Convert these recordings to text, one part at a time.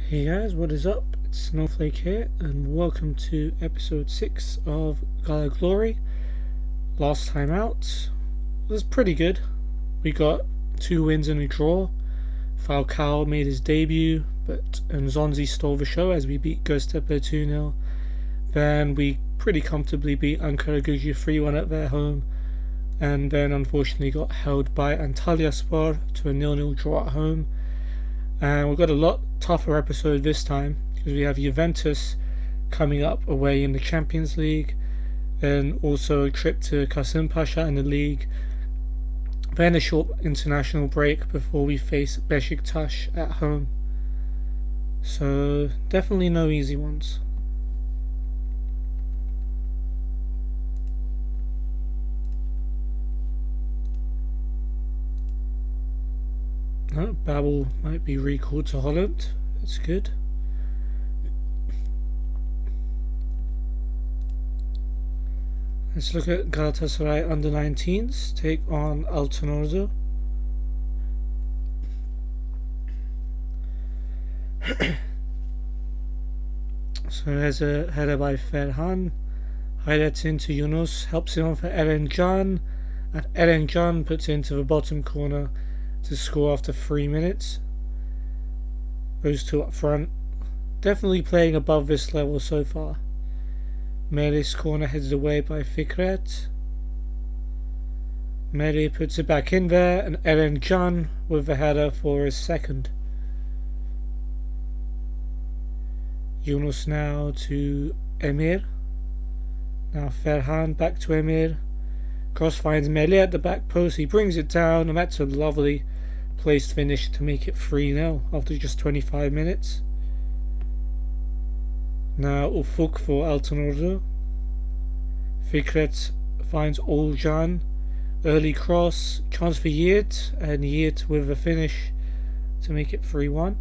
Hey guys, what is up? It's Snowflake here, and welcome to episode 6 of Gala Glory. Last time out was pretty good. We got 2 wins and a draw. Falcao made his debut, but Nzonzi stole the show as we beat Göztepe 2-0. Then we pretty comfortably beat Ankaragucu 3-1 at their home, and then unfortunately got held by Antalyaspor to a 0-0 draw at home. And we've got a lot tougher episode this time because we have Juventus coming up away in the Champions League, then also a trip to Kasımpaşa in the league, then a short international break before we face Beşiktaş at home. So definitely no easy ones. Babel might be recalled to Holland. That's good. Let's look at Galatasaray under-19s take on Altınordu. So there's a header by Ferhan. Highlights into Yunus, helps him on for Erencan, and Erencan puts it into the bottom corner to score after 3 minutes. Those two up front, definitely playing above this level so far. Melih's corner headed away by Fikret. Melih puts it back in there, and Erencan with the header for his second. Yunus now to Emir. Now Ferhan back to Emir. Cross finds Melih at the back post. He brings it down, and that's a lovely placed finish to make it 3-0 after just 25 minutes. Now Ufuk for Altınordu. Fikret finds Olcan. Early cross, chance for Yiğit, and Yiğit with a finish to make it 3-1.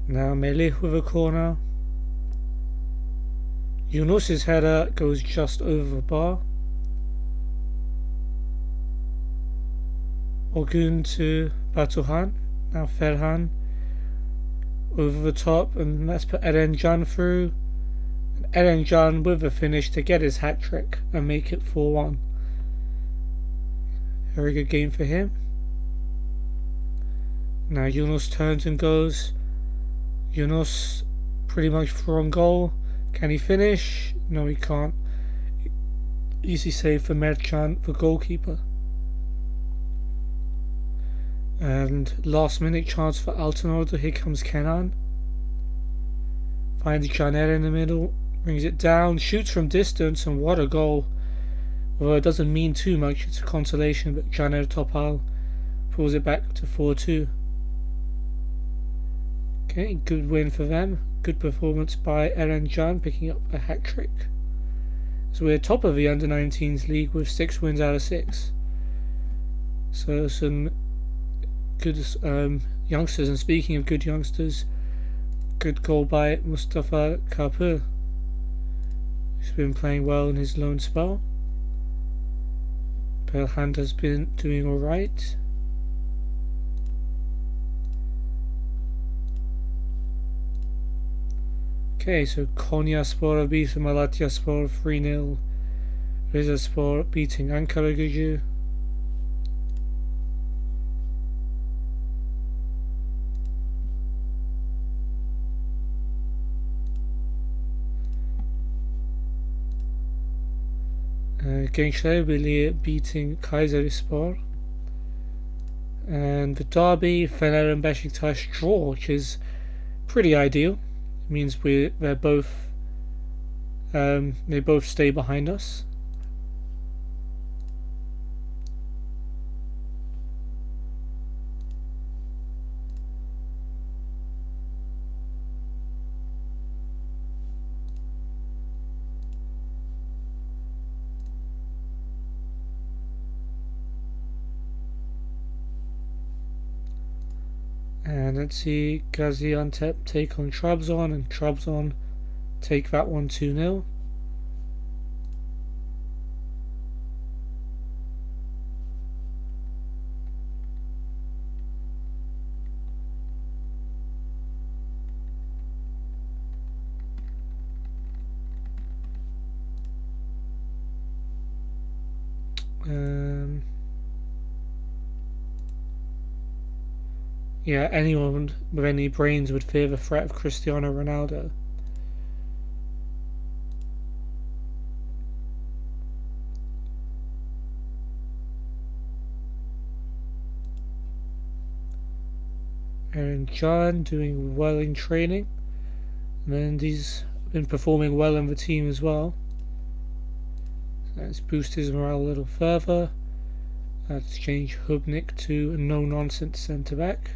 Now Melih with a corner. Yunus's header goes just over the bar. Ogun to Batuhan. Now Ferhan over the top, and let's put Erencan through. And Erencan with a finish to get his hat trick and make it 4-1. Very good game for him. Now Yunus turns and goes. Yunus pretty much from goal. Can he finish? No, he can't. Easy save for Merchant, the goalkeeper. And last minute chance for Altınordu. Here comes Kenan. Finds Caner in the middle. Brings it down. Shoots from distance, and what a goal. Although it doesn't mean too much, it's a consolation, but Caner Topal pulls it back to 4-2. Okay, good win for them. Good performance by Erencan, picking up a hat-trick. So we're top of the under-19s league with 6 wins out of 6. So some good youngsters, and speaking of good youngsters, good goal by Mustafa Kapı. He's been playing well in his loan spell. Belhand has been doing alright. Okay, so Konyaspor beating Malatyaspor 3-0. Rizespor beating Ankaragucu. Gençlerbirliği beating Kayserispor. And the derby, Fener and Beşiktaş draw, which is pretty ideal. It means they both stay behind us. And let's see, Gaziantep take on Trabzon, and Trabzon take that one 2-0. Yeah, anyone with any brains would fear the threat of Cristiano Ronaldo. And John doing well in training. And he's been performing well in the team as well. So let's boost his morale a little further. Let's change Hubnik to a no-nonsense centre-back.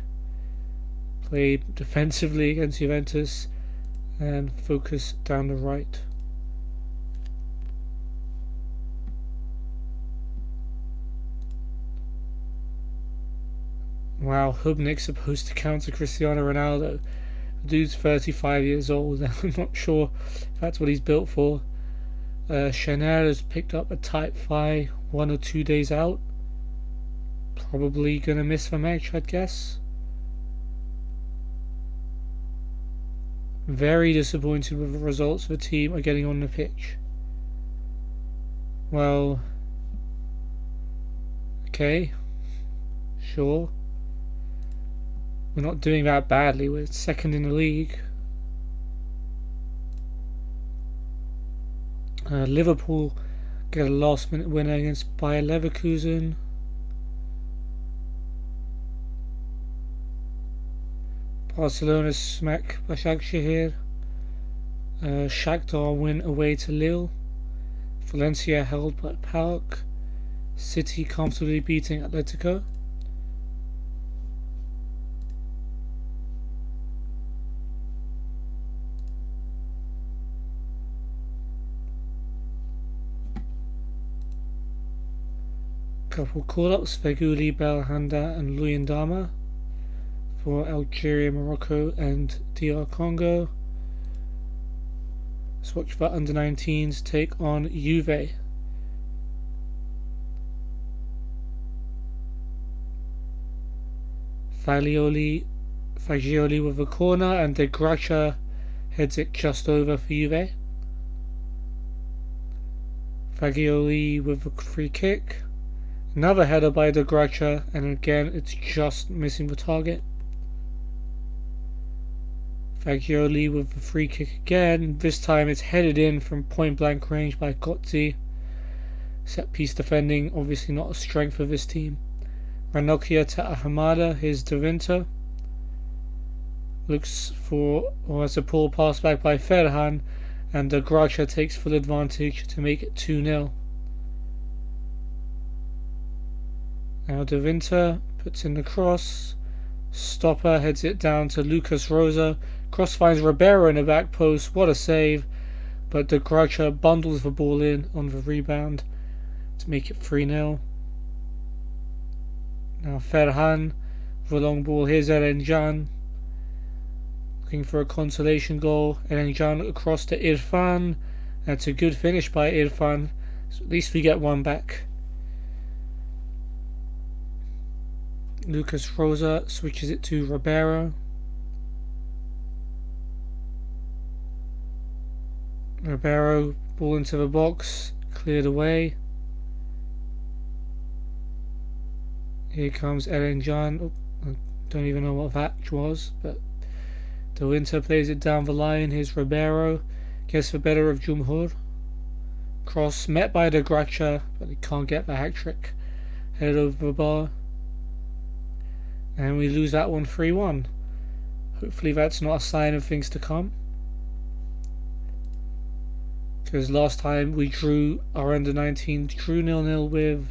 Play defensively against Juventus and focus down the right. Wow, Hubnik's supposed to counter Cristiano Ronaldo. The dude's 35 years old and I'm not sure if that's what he's built for. Chanel has picked up a tight thigh 1 or 2 days out. Probably gonna miss the match, I'd guess. Very disappointed with the results the team are getting on the pitch. Well, okay, sure. We're not doing that badly. We're second in the league. Liverpool get a last-minute winner against Bayer Leverkusen. Barcelona smack Başakşehir. Shakhtar win away to Lille. Valencia held by PAOK. City comfortably beating Atletico. Couple call-ups, Feghouli, Belhanda and Luyendama for Algeria, Morocco and DR Congo. Let's watch for under-19s take on Juve. Fagioli with a corner and De Gracia heads it just over for Juve. Fagioli with a free kick. Another header by De Gracia, and again it's just missing the target. Fagioli with the free kick again. This time it's headed in from point blank range by Gozzi. Set piece defending, obviously not a strength of this team. Ranocchia to Ahamada, here's De Winter. Looks for, or has a poor pass back by Ferhan, and De Gracia takes full advantage to make it 2-0. Now De Winter puts in the cross. Stopper heads it down to Lucas Rosa. Cross finds Ribeiro in the back post. What a save. But De Gracia bundles the ball in on the rebound to make it 3-0. Now Ferhan with a long ball. Here's Erencan looking for a consolation goal. Erencan across to Irfan. That's a good finish by Irfan. So at least we get one back. Lucas Rosa switches it to Ribeiro. Ribeiro, ball into the box, cleared away. Here comes Erencan. Oh, I don't even know what that was, but De Winter plays it down the line. Here's Ribeiro, gets the better of Jumhur. Cross met by De Gracia, but he can't get the hat-trick. Head over the bar. And we lose that one 3-1. Hopefully that's not a sign of things to come. Because last time we drew our under-19, drew 0-0 with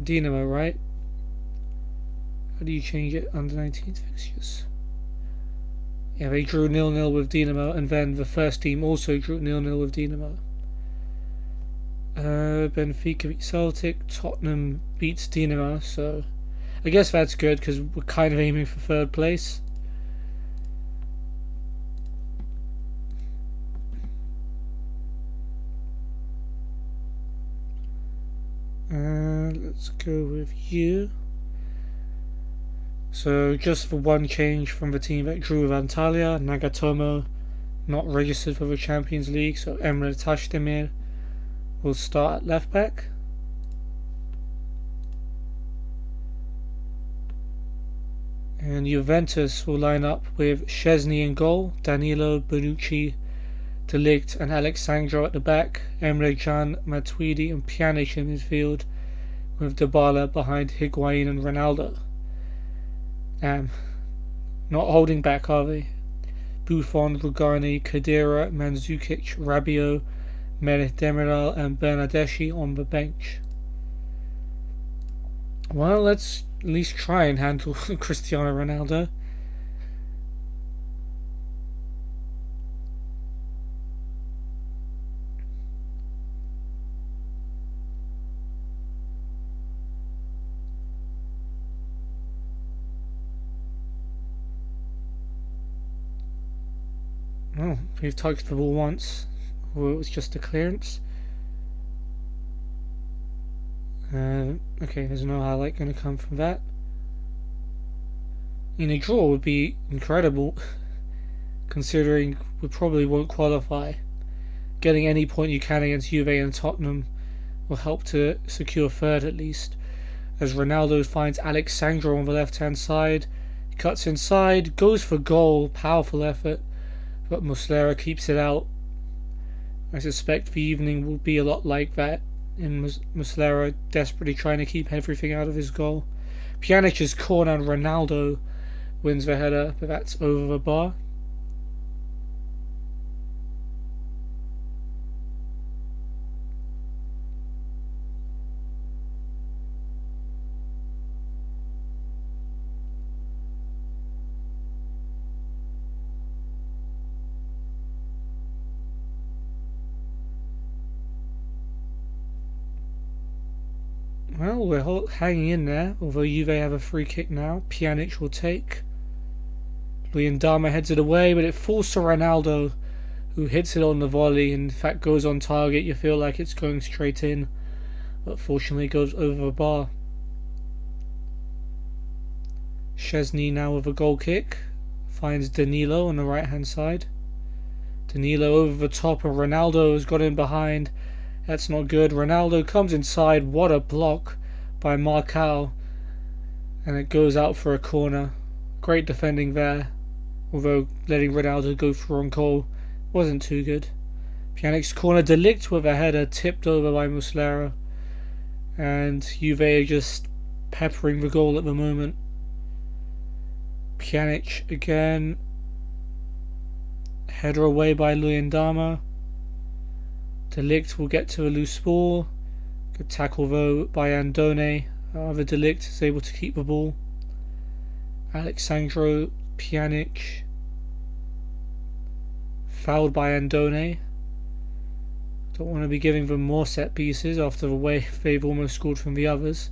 Dinamo, right? How do you change it? Under-19 fixtures. Yeah, they drew 0-0 with Dinamo, and then the first team also drew 0-0 with Dinamo. Benfica beat Celtic, Tottenham beats Dinamo, so I guess that's good because we're kind of aiming for third place. Let's go with you. So just for one change from the team that drew with will start at left back. And Juventus will line up with Szczesny in goal, Danilo, Bonucci, De Ligt and Alexandro at the back, Emre Can, Matuidi and Pjanic in midfield, with Dybala behind Higuain and Ronaldo. Not holding back, are they? Buffon, Rugani, Khedira, Mandzukic, Rabiot, Merih Demiral and Bernardeschi on the bench. Well, let's at least try and handle Cristiano Ronaldo. Oh, we've touched the ball once, or it was just a clearance. Okay, there's no highlight going to come from that. A draw would be incredible, considering we probably won't qualify. Getting any point you can against Juve and Tottenham will help to secure third at least. As Ronaldo finds Alexandro on the left-hand side, he cuts inside, goes for goal, powerful effort, but Muslera keeps it out. I suspect the evening will be a lot like that, in Muslera desperately trying to keep everything out of his goal. Pjanic's corner and Ronaldo wins the header, but that's over the bar. Well, we're hanging in there, although Juve have a free kick now. Pjanic will take. Luyendama heads it away, but it falls to Ronaldo, who hits it on the volley and in fact goes on target. You feel like it's going straight in, but fortunately goes over the bar. Szczesny now with a goal kick, finds Danilo on the right hand side. Danilo over the top and Ronaldo has got in behind. That's not good. Ronaldo comes inside. What a block by Marcal. And it goes out for a corner. Great defending there. Although letting Ronaldo go through on goal wasn't too good. Pjanic's corner. De Ligt with a header tipped over by Muslera. And Juve are just peppering the goal at the moment. Pjanic again. Header away by Luyendama. De Ligt will get to a loose ball. Good tackle though by Andone. However, De Ligt is able to keep the ball. Alexandro, Pjanic. Fouled by Andone. Don't want to be giving them more set pieces after the way they've almost scored from the others.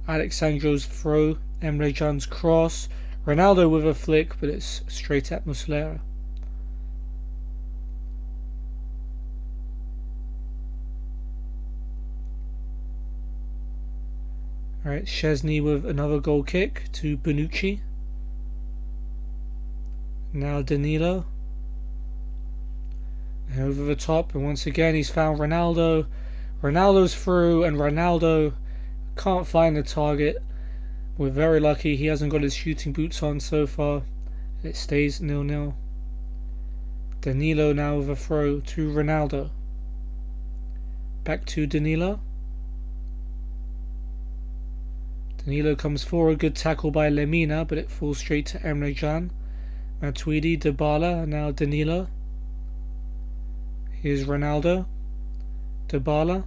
Alexandro's throw. Emre Can's cross. Ronaldo with a flick, but it's straight at Muslera. Alright, Szczesny with another goal kick to Bonucci. Now Danilo. And over the top, and once again he's found Ronaldo. Ronaldo's through, and Ronaldo can't find the target. We're very lucky he hasn't got his shooting boots on so far. It stays 0-0. Danilo now with a throw to Ronaldo. Back to Danilo. Danilo comes forward, good tackle by Lemina, but it falls straight to Emre Can. Matuidi, Dybala, and now Danilo. Here's Ronaldo. Dybala.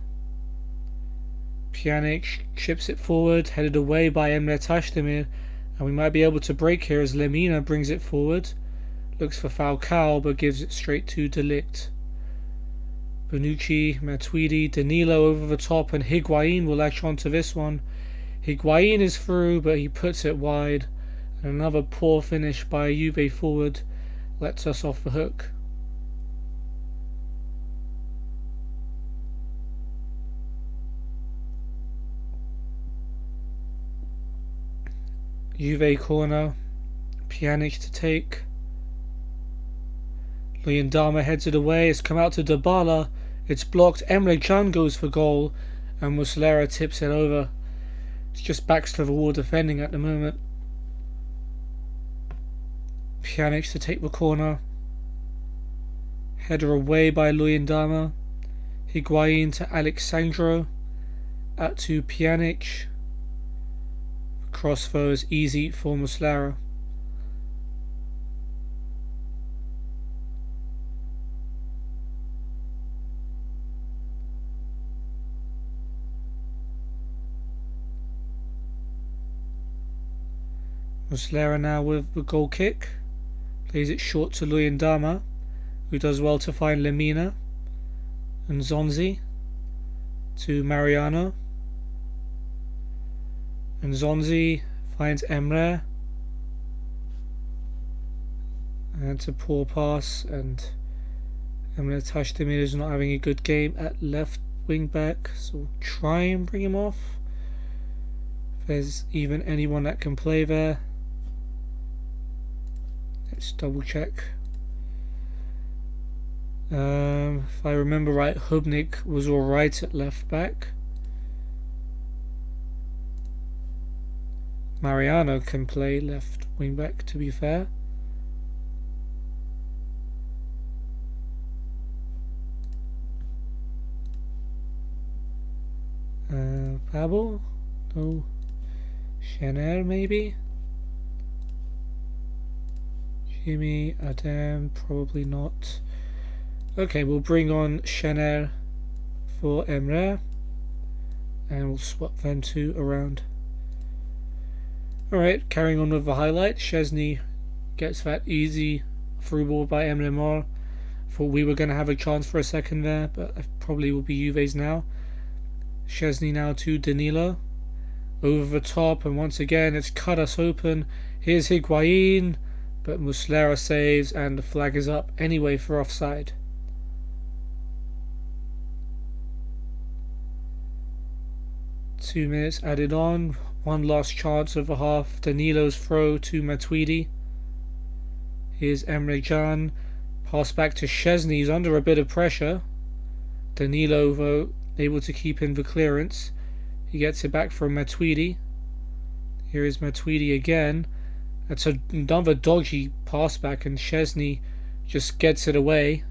Pjanic chips it forward, headed away by Emre Tashdemir, and we might be able to break here as Lemina brings it forward. Looks for Falcao, but gives it straight to De Ligt. Bonucci, Matuidi, Danilo over the top, and Higuain will latch onto this one. Higuain is through, but he puts it wide. And another poor finish by a Juve forward lets us off the hook. Juve corner. Pjanic to take. Luyendama heads it away. It's come out to Dybala. It's blocked. Emre Can goes for goal, and Muslera tips it over. It's just backs to the wall defending at the moment. Pjanic to take the corner. Header away by Luyendama. Higuain to Alexandro. Out to Pjanic. Cross throw is easy for Muslera. Muslera now with the goal kick. Plays it short to Luyendama, who does well to find Lemina. And Zonzi to Mariano. And Zonzi finds Emre. And it's a poor pass, and Emre Tashdemir is not having a good game at left wing back, so we'll try and bring him off. If there's even anyone that can play there. Let's double check. If I remember right, Hubnik was alright at left back. Mariano can play left wing back, to be fair. Pablo? No. Shener maybe? Jimmy, Adam, probably not. Okay, we'll bring on Shener for Emre, and we'll swap them two around. Alright, carrying on with the highlight. Szczesny gets that easy through ball by Emre Mor. Thought we were going to have a chance for a second there, but it probably will be Juve's now. Szczesny now to Danilo. Over the top, and once again it's cut us open. Here's Higuain, but Muslera saves, and the flag is up anyway for offside. Two minutes added on. One last chance of the half. Danilo's throw to Matuidi. Here's Emre Can. Pass back to Szczesny. He's under a bit of pressure. Danilo, though, able to keep in the clearance. He gets it back from Matuidi. Here is Matuidi again. That's another dodgy pass back, and Szczesny just gets it away.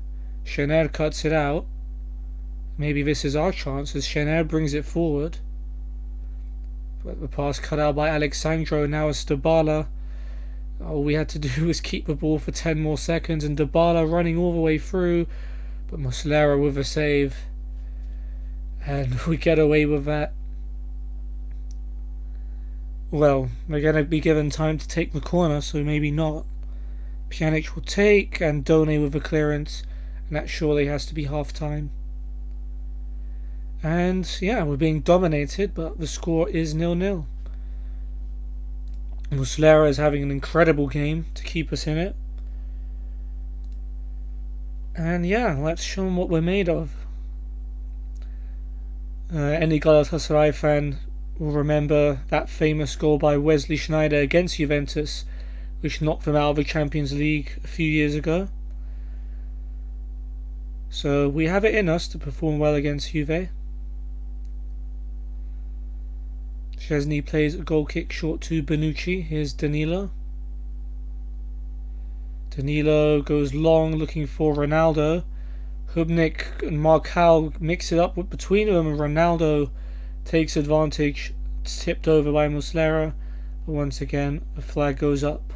Shener cuts it out. Maybe this is our chance as Shener brings it forward. But the pass cut out by Alexandro. Now it's Dybala. All we had to do was keep the ball for 10 more seconds, and Dybala running all the way through. But Muslera with a save. And we get away with that. Well, we're going to be given time to take the corner, so maybe not. Pjanic will take, and Done with a clearance, and that surely has to be half time. And yeah, we're being dominated, but the score is 0-0. Muslera is having an incredible game to keep us in it. And yeah, let's show them what we're made of. Any Galatasaray fan will remember that famous goal by Wesley Sneijder against Juventus, which knocked them out of the Champions League a few years ago. So we have it in us to perform well against Juve. Szczesny plays a goal kick short to Bonucci. Here's Danilo. Danilo goes long looking for Ronaldo. Hubnik and Marcal mix it up between them, and Ronaldo takes advantage. It's tipped over by Muslera, but once again the flag goes up.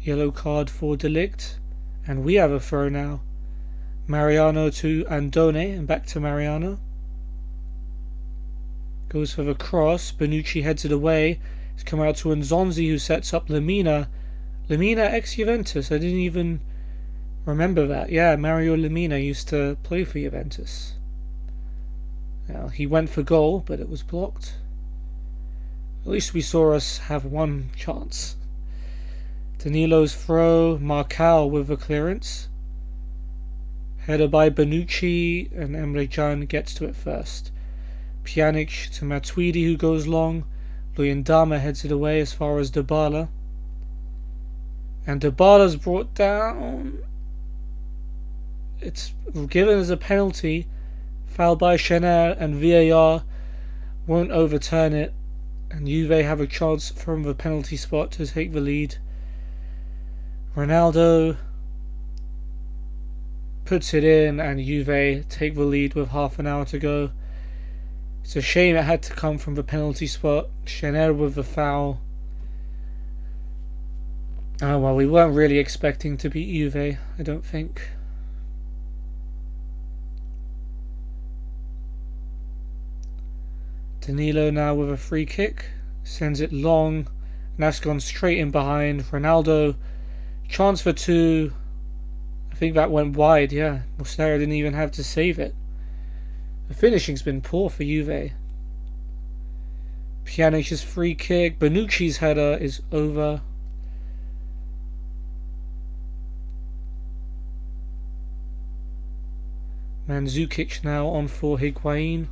Yellow card for De Ligt, and we have a throw now. Mariano to Andone, and back to Mariano. Goes for the cross. Bonucci heads it away. It's come out to Nzonzi, who sets up Lemina. Lemina ex-Juventus. I didn't even remember that. Yeah, Mario Lemina used to play for Juventus. Now, he went for goal, but it was blocked. At least we saw us have one chance. Danilo's throw. Marcal with the clearance. Header by Bonucci, and Emre Can gets to it first. Pjanic to Matuidi, who goes long. Luyendama heads it away as far as Dybala. And Dybala's brought down. It's given as a penalty. Foul by Chener, and VAR won't overturn it. And Juve have a chance from the penalty spot to take the lead. Ronaldo puts it in, and Juve take the lead with half an hour to go. It's a shame it had to come from the penalty spot. Chener with the foul. Oh well, we weren't really expecting to beat Juve, I don't think. Danilo now with a free kick. Sends it long, and that's gone straight in behind. Ronaldo, chance for two. I think that went wide, yeah. Muslera didn't even have to save it. The finishing's been poor for Juve. Pjanic's free kick. Bonucci's header is over. Mandzukic now on for Higuain.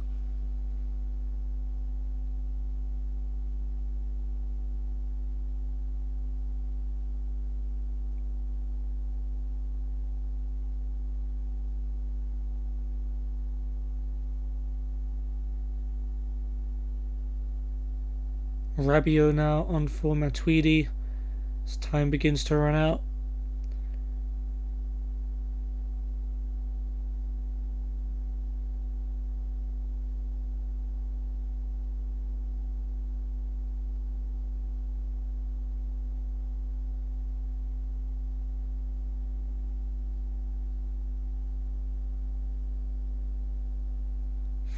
Rabiot now on for Matuidi as time begins to run out.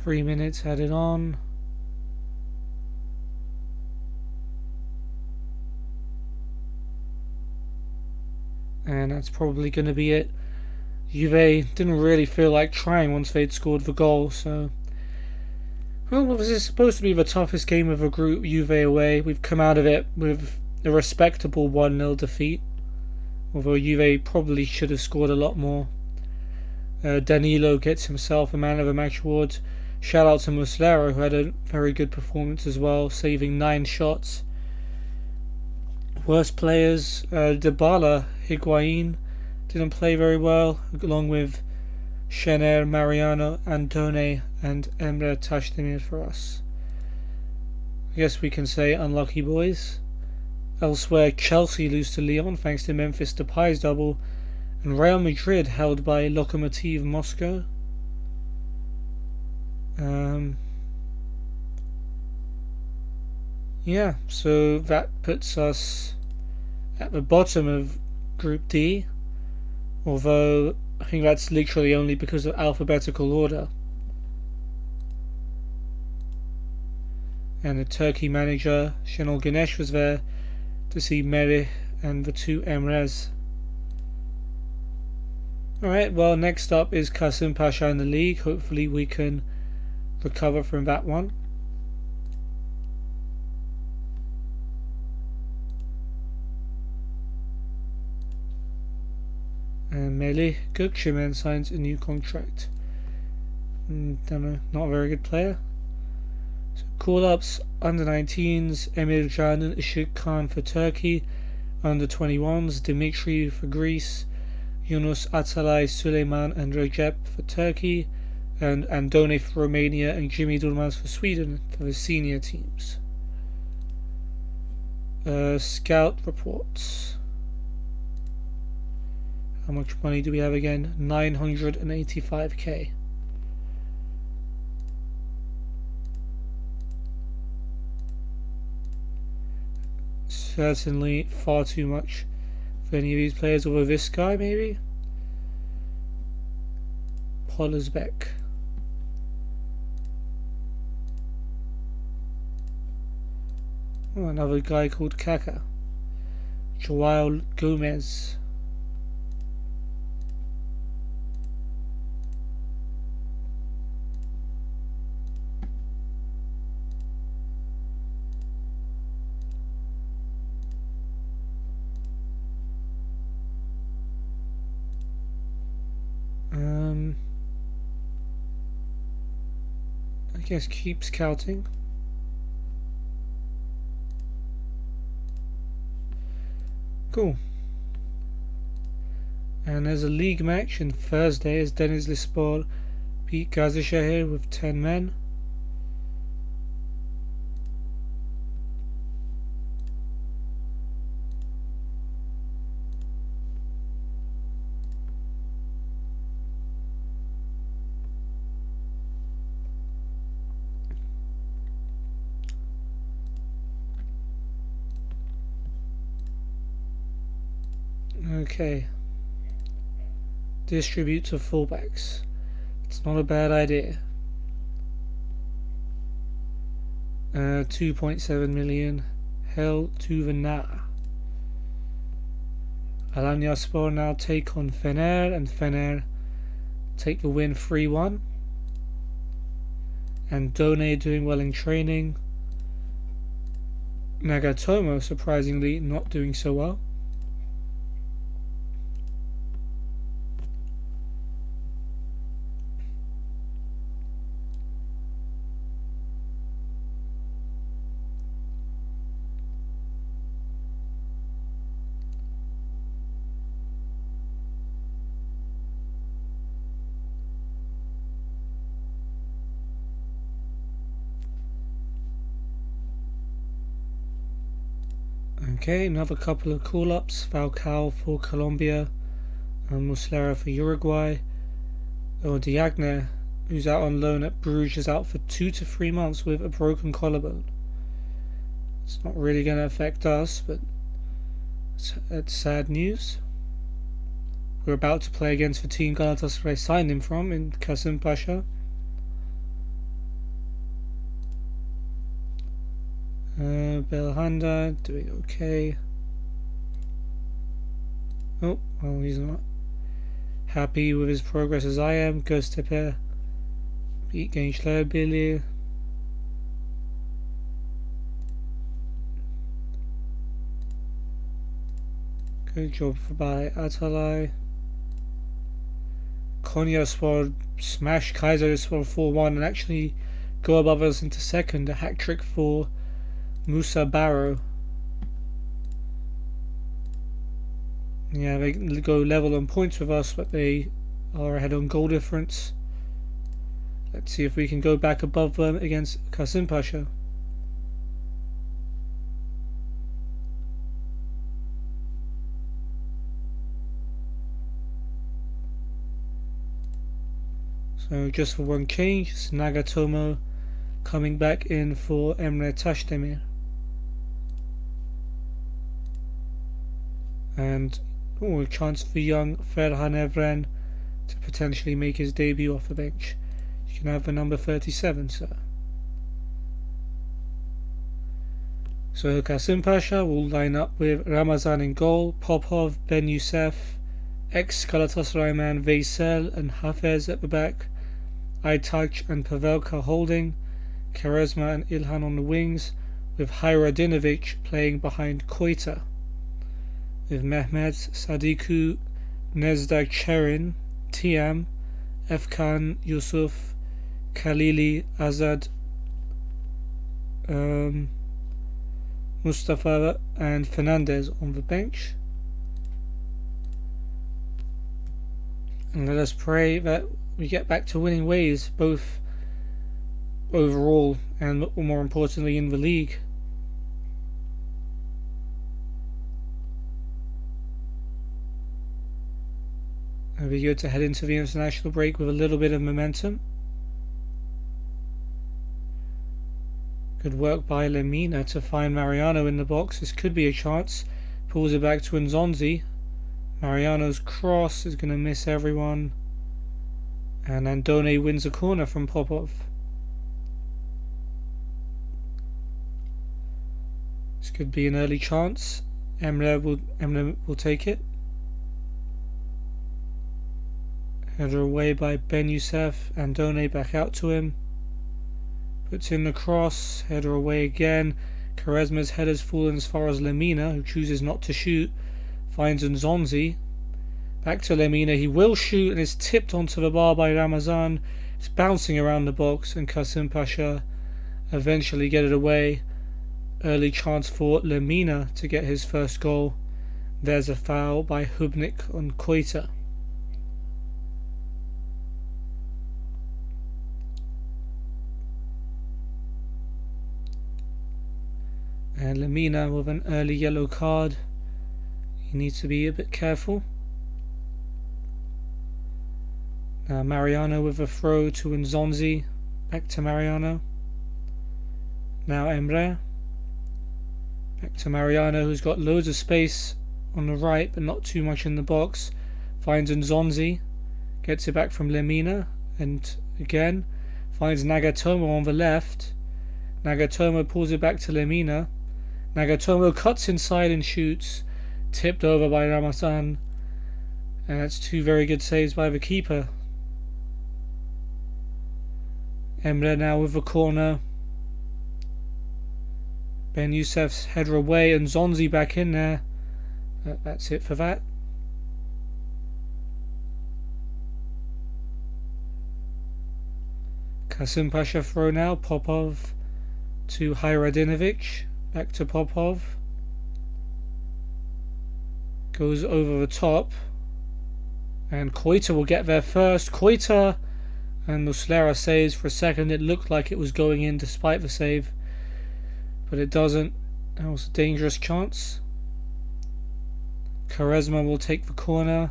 Three minutes added on. And that's probably going to be it. Juve didn't really feel like trying once they'd scored the goal, so... Well, this is supposed to be the toughest game of the group, Juve away. We've come out of it with a respectable 1-0 defeat. Although Juve probably should have scored a lot more. Danilo gets himself a man of the match award. Shout out to Muslera, who had a very good performance as well, saving 9 shots. Worst players, Dybala, Higuain didn't play very well, along with Chener, Mariano, Antone, and Emre Tashdemir for us. I guess we can say unlucky boys. Elsewhere, Chelsea lose to Lyon thanks to Memphis Depay's double, and Real Madrid held by Lokomotiv Moscow. Yeah, so that puts us at the bottom of Group D, although I think that's literally only because of alphabetical order. And the Turkey manager, Şenol Güneş, was there to see Merih and the two Emres. Alright, well, next up is Kasım Pasha in the league. Hopefully we can recover from that one. And Melih Gökçemen signs a new contract. Don't know, not a very good player. So call-ups, under-19s, Emir Can and Işık Khan for Turkey. Under-21s, Dimitri for Greece. Yunus Atalay, Süleyman and Recep for Turkey. And Andone for Romania and Jimmy Durmaz for Sweden for the senior teams. Scout reports. How much money do we have again? 985k. Certainly far too much for any of these players, over this guy maybe? Pollersbeck. Oh, another guy called Kaka. Joao Gomez. guess keep scouting. Cool. And there's a league match on Thursday as Denizlispor beat Gazişehir with 10 men. Okay. Distribute to fullbacks. It's not a bad idea. 2.7 million. Hell to the na. Alanyaspor now take on Fener, and Fener take the win 3-1. And Done doing well in training. Nagatomo surprisingly not doing so well. Okay, another couple of call-ups. Falcao for Colombia and Muslera for Uruguay. Diagne, who's out on loan at Bruges, is out for 2 to 3 months with a broken collarbone. It's not really going to affect us, but it's sad news. We're about to play against the team Galatasaray signed him from in Kasımpaşa. Belhanda doing okay. Oh, well, he's not happy with his progress as I am. Göztepe beat Gençler Birliği. Good job by Atalay. Konyaspor smashed Kayserispor 4-1 and actually go above us into second. A hat-trick for Musa Barrow. Yeah, they go level on points with us, but they are ahead on goal difference. Let's see if we can go back above them against Kasımpaşa. So just for one change, it's Nagatomo coming back in for Emre Taşdemir. And a chance for young Ferhan Evren to potentially make his debut off the bench. You can have the number 37, sir. So Kasımpaşa will line up with Ramazan in goal, Popov, Ben Youssef, ex-Galatasaray man Veysel and Hafez at the back, Aytaç and Pavelka holding, Quaresma and Ilhan on the wings, with Hayradinovic playing behind Koita, with Mehmet, Sadiku, Nezdak Cherin, Tiam, Efkan, Yusuf, Khalili, Azad, Mustafa and Fernandez on the bench. And let us pray that we get back to winning ways, both overall and more importantly in the league. It'll be good to head into the international break with a little bit of momentum. Good work by Lemina to find Mariano in the box. This could be a chance. Pulls it back to Nzonzi. Mariano's cross is going to miss everyone. And Andone wins a corner from Popov. This could be an early chance. Emre will take it. Header away by Ben Youssef. Andone back out to him. Puts in the cross. Header away again. Quaresma's header's fallen as far as Lemina, who chooses not to shoot. Finds Nzonzi. Back to Lemina. He will shoot and is tipped onto the bar by Ramazan. It's bouncing around the box, and Kasim Pasha eventually get it away. Early chance for Lemina to get his first goal. There's a foul by Hubnik on Koita. And Lemina with an early yellow card. He needs to be a bit careful. Now Mariano with a throw to Nzonzi. Back to Mariano. Now Emre. Back to Mariano, who's got loads of space on the right but not too much in the box. Finds Nzonzi. Gets it back from Lemina. And again finds Nagatomo on the left. Nagatomo pulls it back to Lemina. Nagatomo cuts inside and shoots. Tipped over by Ramazan. And that's two very good saves by the keeper. Emre now with the corner. Ben Youssef's header away and Zonzi back in there. That's it for that. Kasim Pasha throw now. Popov to Hayradinovic. Back to Popov. Goes over the top. And Koita will get there first. Koita and Muslera saves. For a second it looked like it was going in despite the save. But it doesn't. That was a dangerous chance. Quaresma will take the corner.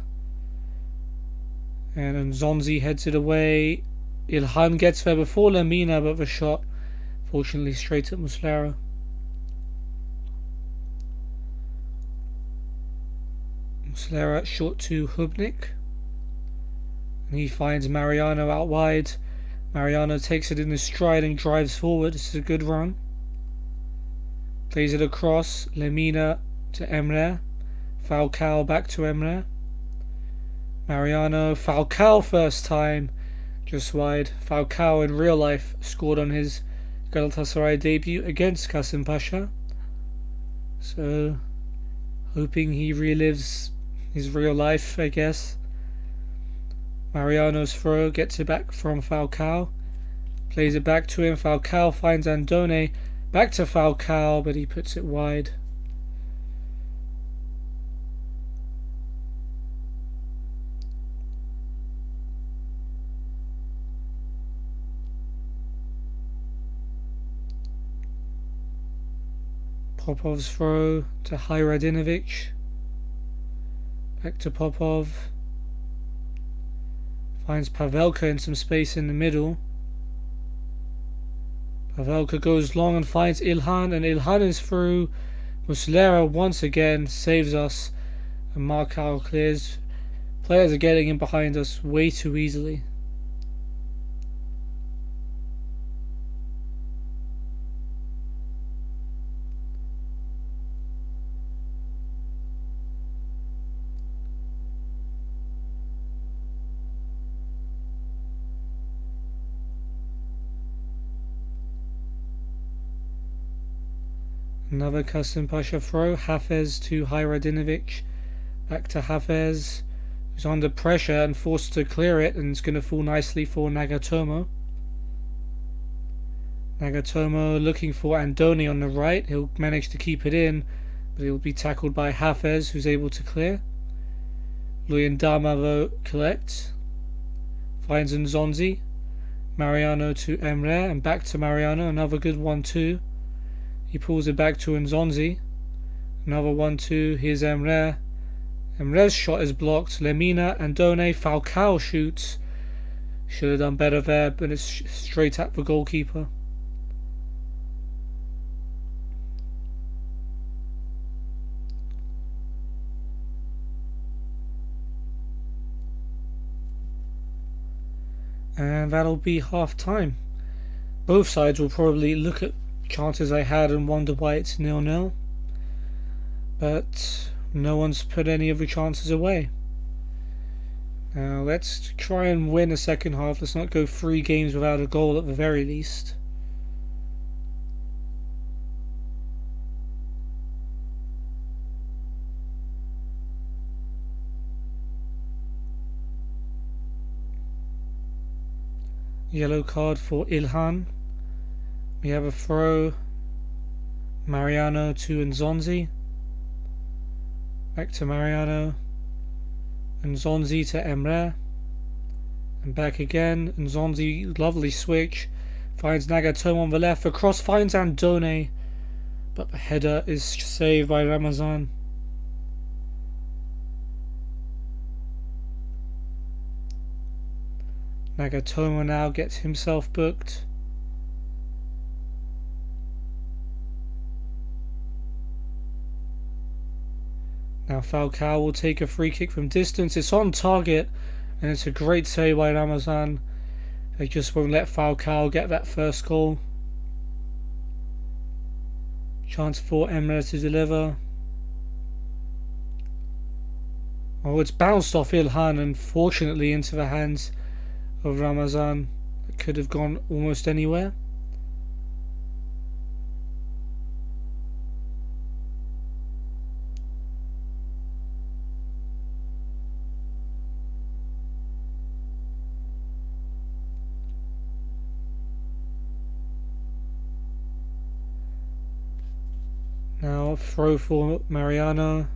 And Nzonzi heads it away. Ilhan gets there before Lemina, but the shot fortunately straight at Muslera. Muslera short to Hubnik. And he finds Mariano out wide. Mariano takes it in his stride and drives forward. This is a good run. Plays it across. Lemina to Emre. Falcao back to Emre. Mariano. Falcao first time. Just wide. Falcao in real life scored on his Galatasaray debut against Kasim Pasha. So, hoping he relives his real life, I guess. Mariano's throw gets it back from Falcao. Plays it back to him. Falcao finds Andone. Back to Falcao, but he puts it wide. Popov's throw to Hayradinovic. Back to Popov. Finds Pavelka in some space in the middle. Pavelka goes long and finds Ilhan, and Ilhan is through. Muslera once again saves us, and Markau clears. Players are getting in behind us way too easily. Another Kasim Pasha throw. Hafez to Hayradinovic. Back to Hafez, who's under pressure and forced to clear it, and it's going to fall nicely for Nagatomo. Nagatomo looking for Andoni on the right. He'll manage to keep it in, but he'll be tackled by Hafez, who's able to clear. Luyendama though collects. Finds Nzonzi. Mariano to Emre, and back to Mariano. Another good 1-2. He pulls it back to Nzonzi. Another 1-2. Here's Emre. Emre's shot is blocked. Lemina, Andone, Falcao shoots. Should have done better there, but it's straight at the goalkeeper. And that'll be half time. Both sides will probably look at chances I had and wonder why it's 0-0, but no one's put any of the chances away. Now let's try and win a second half. Let's not go 3 games without a goal at the very least. Yellow card for Ilhan. We have a throw. Mariano to Nzonzi. Back to Mariano. Nzonzi to Emre. And back again. Nzonzi, lovely switch. Finds Nagatomo on the left. Across finds Andone. But the header is saved by Ramazan. Nagatomo now gets himself booked. Now Falcao will take a free kick from distance. It's on target and it's a great save by Ramazan. They just won't let Falcao get that first goal. Chance for Emre to deliver. Oh, it's bounced off Ilhan and fortunately into the hands of Ramazan. It could have gone almost anywhere. Now throw for Mariano.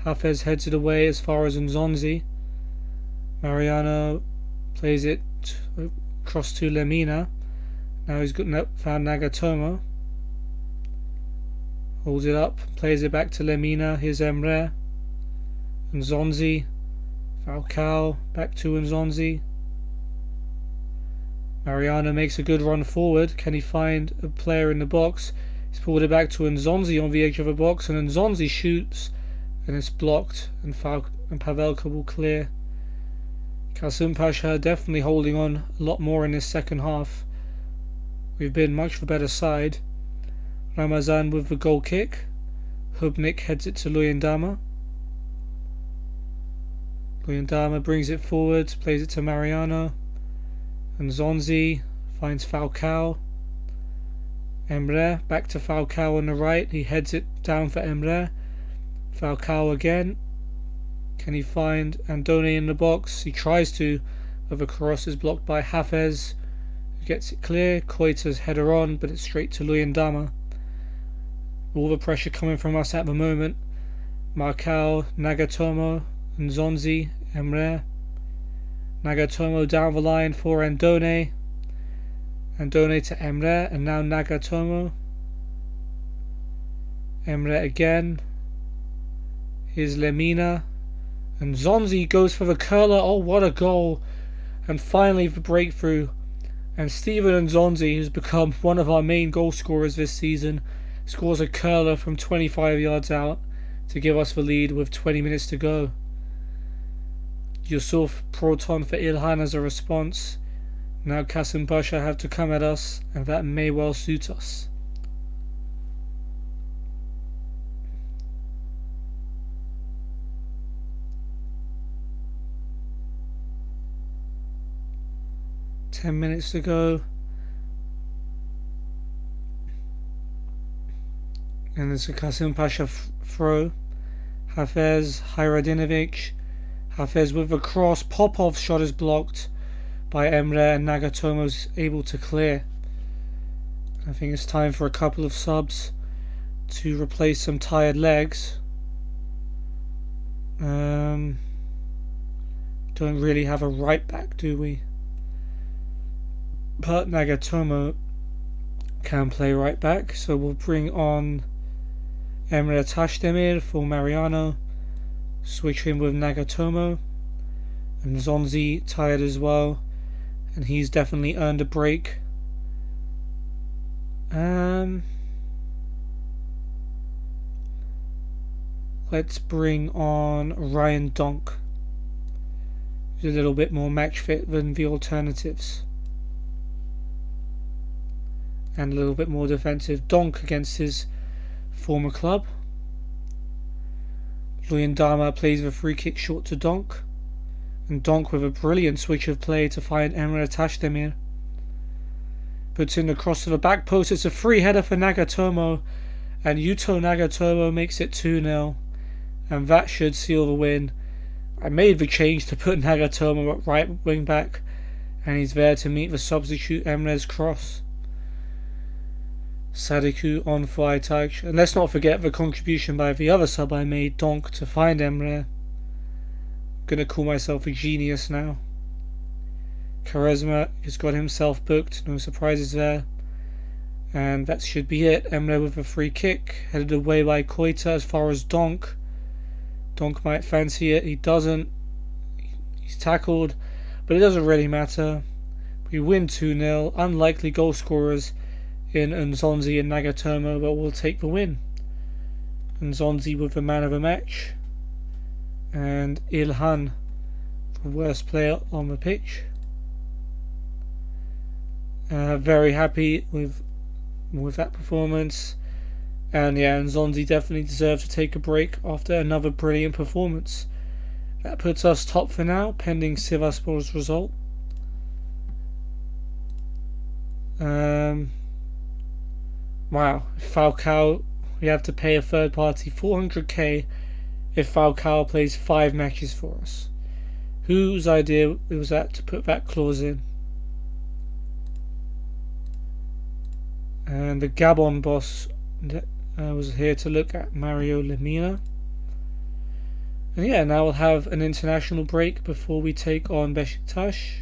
Hafez heads it away as far as Nzonzi. Mariano plays it across to Lemina. Now he's found Nagatomo. Holds it up, plays it back to Lemina. Here's Emre. Nzonzi. Falcao back to Nzonzi. Mariano makes a good run forward. Can he find a player in the box? He's pulled it back to Nzonzi on the edge of the box, and Nzonzi shoots and it's blocked, and Pavelka will clear. Kasım Pasha definitely holding on a lot more in this second half. We've been much the better side. Ramazan with the goal kick. Hubnik heads it to Luyendama. Luyendama brings it forward, plays it to Mariano. And Nzonzi finds Falcao. Emre back to Falcao on the right. He heads it down for Emre. Falcao again. Can he find Andone in the box? He tries to, but the cross is blocked by Hafez, who gets it clear. Koita's header on, but it's straight to Luyendama. All the pressure coming from us at the moment. Marcao, Nagatomo, Nzonzi, Emre. Nagatomo down the line for Andone. Andone to Emre, and now Nagatomo. Emre again. Here's Lemina. And Nzonzi goes for the curler. Oh, what a goal. And finally the breakthrough. And Steven Nzonzi, who's become one of our main goal scorers this season, scores a curler from 25 yards out to give us the lead with 20 minutes to go. Yusuf Proton for Ilhan as a response. Now Kasım Pasha have to come at us, and that may well suit us. Ten minutes to go. And it's a Kasım Pasha throw. Hafez, Hayradinovic. Hafez with a cross. Popov's shot is blocked by Emre, and Nagatomo's able to clear. I think it's time for a couple of subs to replace some tired legs. Don't really have a right back, do we? But Nagatomo can play right back, so we'll bring on Emre Tashdemir for Mariano. Switch him with Nagatomo. And Nzonzi tired as well, and he's definitely earned a break. Let's bring on Ryan Donk, who's a little bit more match fit than the alternatives, and a little bit more defensive. Donk against his former club. Luyendama plays the free kick short to Donk, and Donk with a brilliant switch of play to find Emre Tashdemir. Puts in the cross to the back post. It's a free header for Nagatomo, and Yuto Nagatomo makes it 2-0, and that should seal the win. I made the change to put Nagatomo at right wing back, and he's there to meet the substitute Emre's cross. Sadiku on for Aytaç, and let's not forget the contribution by the other sub I made, Donk, to find Emre. Gonna call myself a genius now. Quaresma has got himself booked, no surprises there. And that should be it. Emre with a free kick, headed away by Koita as far as Donk. Donk might fancy it, he doesn't. He's tackled, but it doesn't really matter. We win 2-0, unlikely goal scorers in Nzonzi and Nagatomo, but we'll take the win. Nzonzi with the man of the match, and Ilhan, the worst player on the pitch. Very happy with that performance, and yeah, Nzonzi definitely deserves to take a break after another brilliant performance. That puts us top for now, pending Sivasspor's result. Wow, Falcao, we have to pay a third party 400k if Falcao plays 5 matches for us. Whose idea was that to put that clause in? And the Gabon boss was here to look at Mario Lemina. And yeah, now we'll have an international break before we take on Beşiktaş.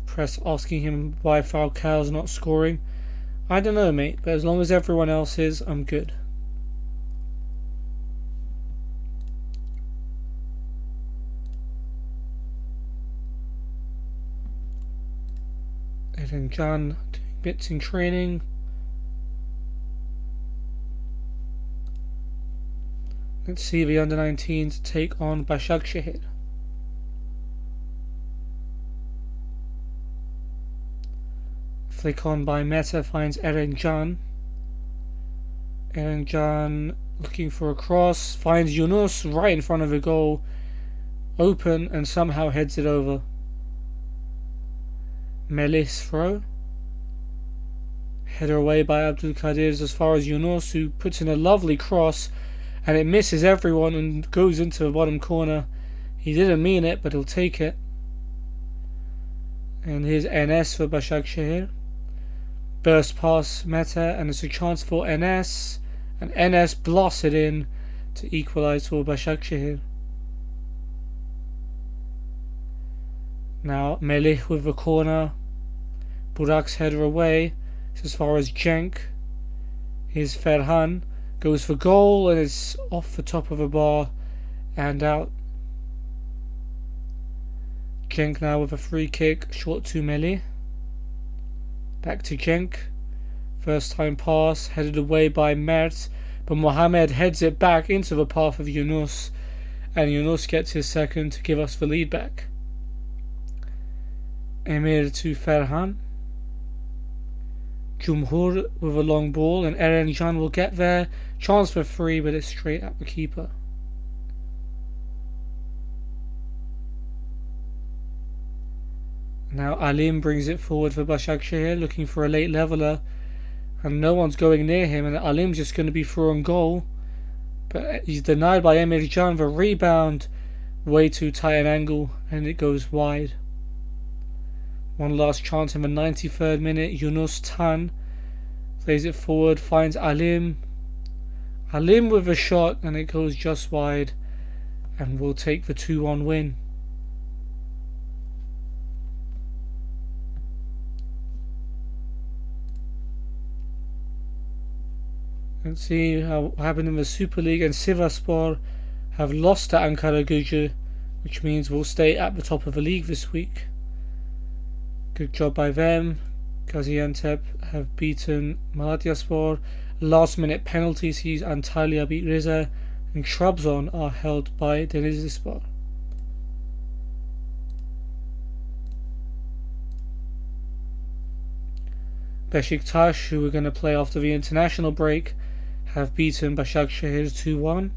Press asking him why Falcao's not scoring. I don't know, mate, but as long as everyone else is, I'm good. And Can doing bits in training. Let's see the under-19s take on Başakşehir. Flick on by Meta finds Eren Can. Eren Can looking for a cross, finds Yunus right in front of the goal, open, and somehow heads it over. Melih's throw. Header away by Abdülkadir as far as Yunus, who puts in a lovely cross, and it misses everyone and goes into the bottom corner. He didn't mean it, but he'll take it. And here's Enes for Başakşehir. Burst past Meta, and it's a chance for Enes, and Enes blasts it in to equalise for Başakşehir. Now Melih with the corner. Burak's header away. It's as far as Cenk. Here's Ferhan. Goes for goal, and it's off the top of the bar and out. Cenk now with a free kick, short to Melih. Back to Cenk. First time pass, headed away by Mert, but Mohamed heads it back into the path of Yunus, and Yunus gets his second to give us the lead back. Emir to Ferhan. Cumhur with a long ball, and Eren Can will get there. Chance for free, but it's straight at the keeper. Now Alim brings it forward for Başakşehir, looking for a late leveller, and no one's going near him, and Alim's just going to be through on goal, but he's denied by Emir Can. The rebound, way too tight an angle, and it goes wide. One last chance in the 93rd minute. Yunus Tan plays it forward, finds Alim. Alim with a shot, and it goes just wide, and we'll take the 2-1 win. Let's see what happened in the Super League, and Sivasspor have lost to Ankaragücü, which means we'll stay at the top of the league this week. Good job by them. Gaziantep have beaten Malatyaspor. Last minute penalty sees Antalya beat Rize, and Trabzon are held by Denizlispor. Beşiktaş, who we're going to play after the international break, have beaten Başakşehir 2-1.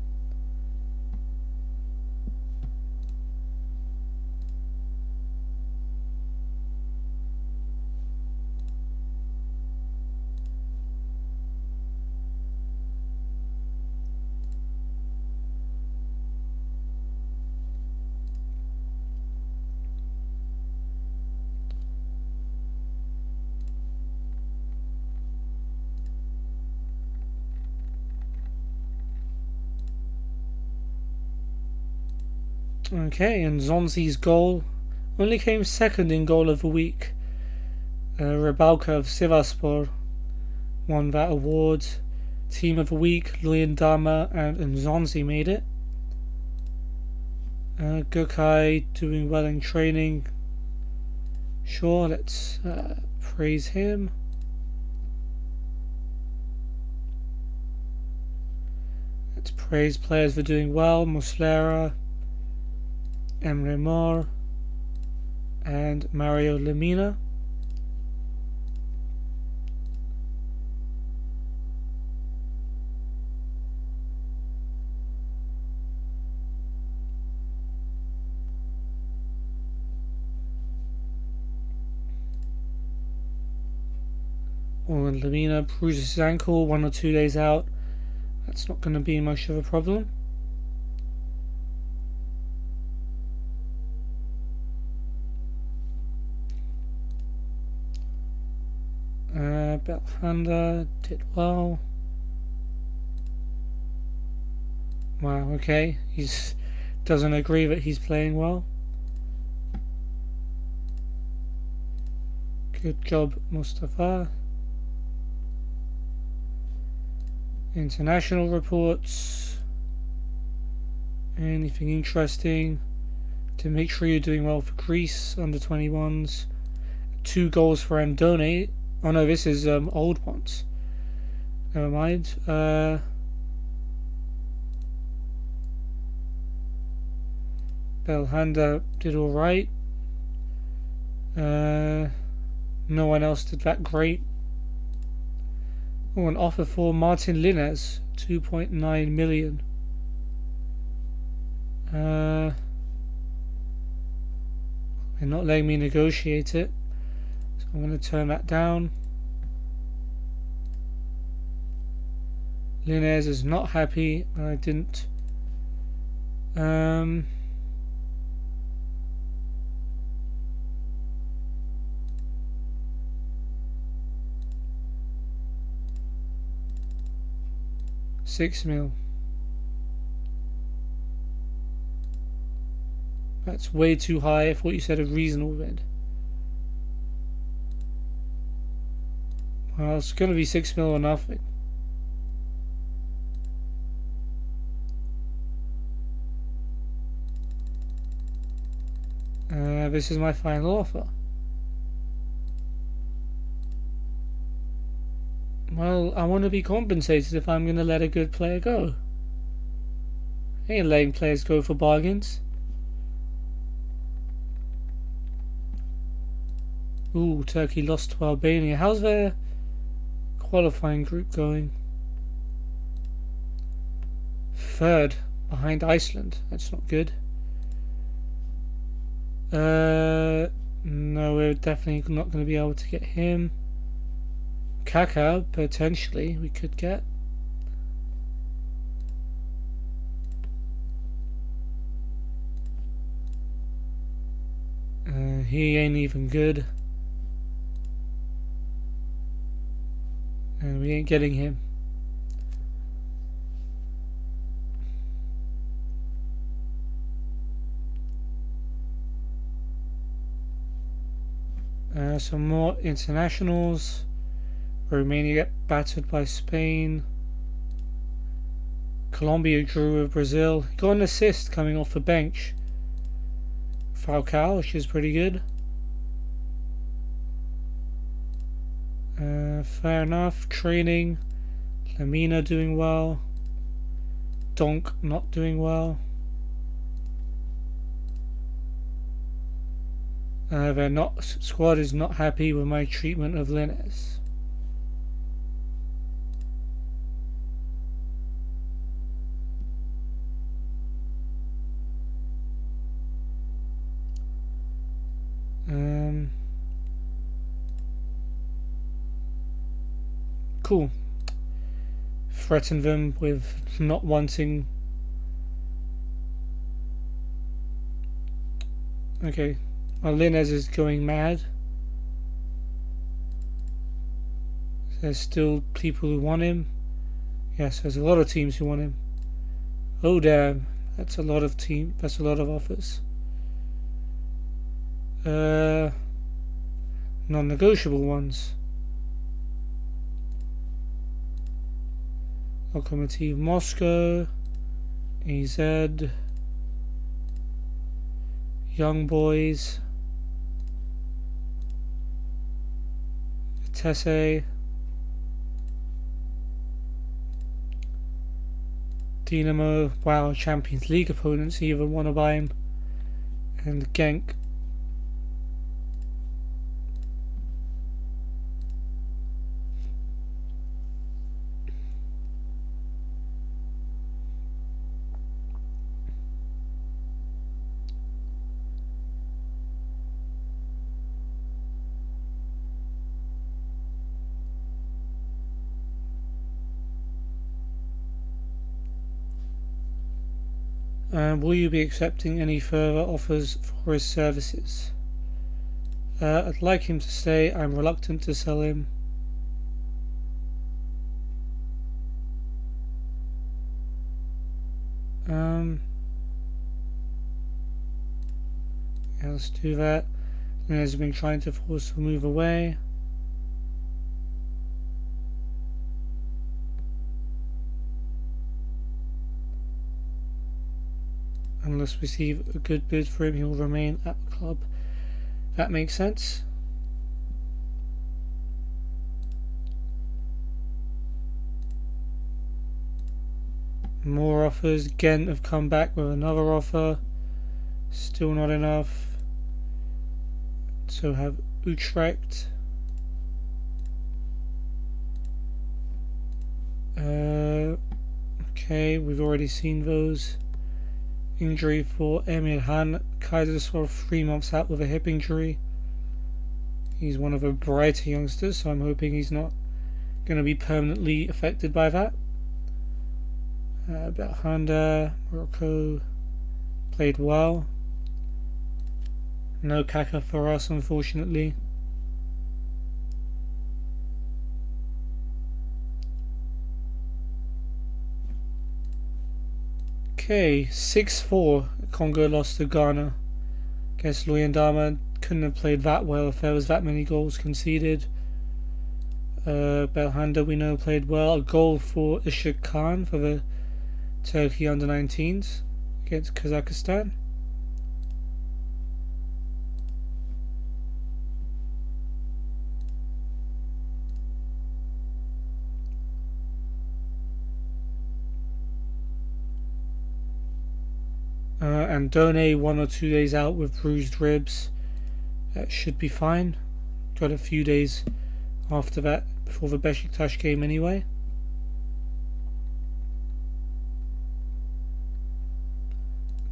Okay, and Zonzi's goal only came second in goal of the week. Rybalka of Sivasspor won that award. Team of the week, Luyendama and Nzonzi made it. Gokai doing well in training. Sure, let's praise him. Let's praise players for doing well. Muslera, Emre Mor, and Mario Lemina. And Lemina bruises his ankle, 1 or 2 days out. That's not going to be much of a problem. Belhanda did well. Wow, okay. He doesn't agree that he's playing well. Good job, Mustafa. International reports. Anything interesting? To make sure you're doing well for Greece, under 21s. 2 goals for Andone. Oh no, this is old ones. Never mind. Belhanda did alright. No one else did that great. Oh, an offer for Martin Linez, 2.9 million. They're not letting me negotiate it, so I'm going to turn that down. Linez is not happy. I didn't. £6 million. That's way too high. I thought you said a reasonable bid. Well, it's going to be £6 million or nothing. This is my final offer. Well, I want to be compensated if I'm going to let a good player go. I ain't letting players go for bargains. Ooh, Turkey lost to Albania. How's their qualifying group going? 3rd, behind Iceland. That's not good. No, we're definitely not going to be able to get him. Kaká, potentially, we could get. He ain't even good. And we ain't getting him. Some more internationals. Romania get battered by Spain. Colombia drew with Brazil. Got an assist coming off the bench. Falcao, which is pretty good. Fair enough. Training. Lamina doing well. Donk not doing well. Squad is not happy with my treatment of Linez. Cool. Threaten them with not wanting. Okay. Well, Linez is going mad. There's still people who want him. Yes, there's a lot of teams who want him. Oh damn. That's a lot of offers. Non-negotiable ones. Lokomotiv Moscow, AZ, Young Boys, Vitesse, Dinamo. Wow, Champions League opponents even want to buy him. And Genk. Will you be accepting any further offers for his services? I'd like him to stay. I'm reluctant to sell him. Yeah, let's do that. Nunez has been trying to force a move away. Unless we receive a good bid for him, he will remain at the club. That makes sense. More offers. Ghent have come back with another offer. Still not enough. So have Utrecht. Okay, we've already seen those. Injury for Emil Han. Kaiserswerth 3 months out with a hip injury. He's one of the brighter youngsters, so I'm hoping he's not going to be permanently affected by that. Honda, Morocco played well. No Kaka for us, unfortunately. Okay, 6-4. Congo lost to Ghana. Guess Luyendama couldn't have played that well if there was that many goals conceded. Belhanda we know played well. A goal for Ishak Khan for the Turkey under-19s against Kazakhstan. And Done 1 or 2 days out with bruised ribs. That should be fine. Got a few days after that before the Beşiktaş game anyway.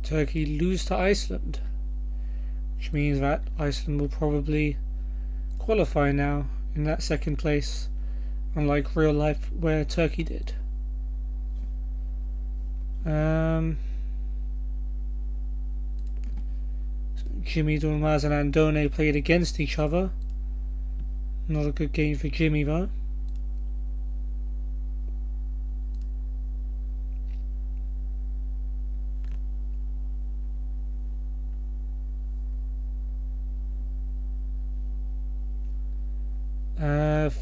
Turkey lose to Iceland, which means that Iceland will probably qualify now in that second place, unlike real life where Turkey did. Jimmy Durmaz and Andone played against each other. Not a good game for Jimmy though.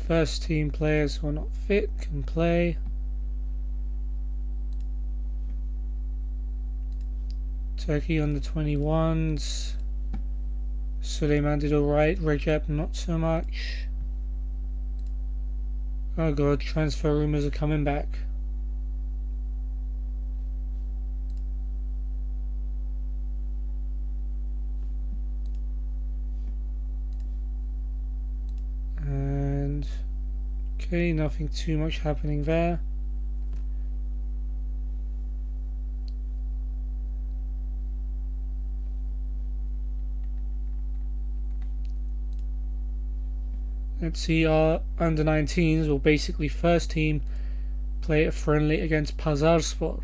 First team players who are not fit can play. Turkey under 21s. Suleiman did alright, Recep not so much. Oh god, transfer rumours are coming back. And okay, nothing too much happening there. Let's see, our under-19s will basically first team play a friendly against Pazarspor.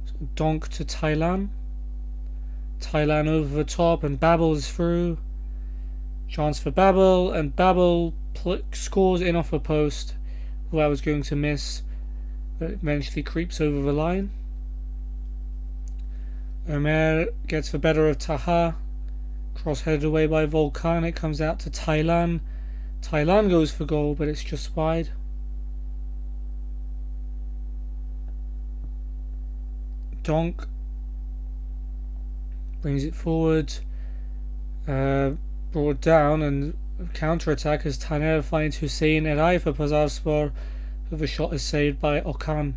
So Donk to Thailand. Thailand over the top and Babel is through. Chance for Babel, and Babel scores in off a post who I was going to miss. but eventually creeps over the line. Omer gets the better of Taha. Cross headed away by Volkan. It comes out to Thailand. Thailand goes for goal, but it's just wide. Donk brings it forward. Brought down and counter-attack as Taner finds Hussein Eray for Pazarspor, but the shot is saved by Okan.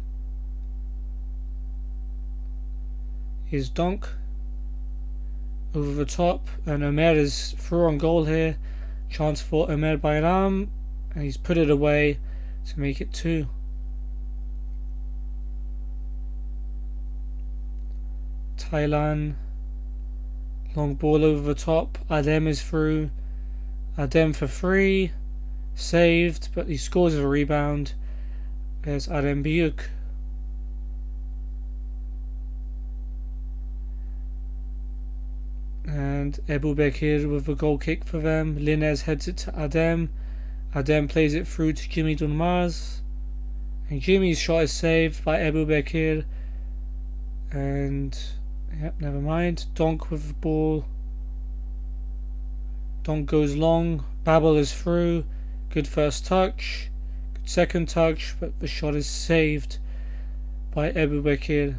Here's Donk over the top, and Omer is through on goal here. Chance for Omer Bayram, and he's put it away to make it 2. Thailand, long ball over the top. Adem is through. Adem for 3, saved, but he scores a rebound. There's Adem Biuk. And Ebu Bekir with a goal kick for them. Linez heads it to Adem. Adem plays it through to Jimmy Dunmaz. And Jimmy's shot is saved by Ebu Bekir. And yep, never mind. Donk with the ball. Donk goes long. Babel is through. Good first touch. Good second touch, but the shot is saved by Ebu Bekir.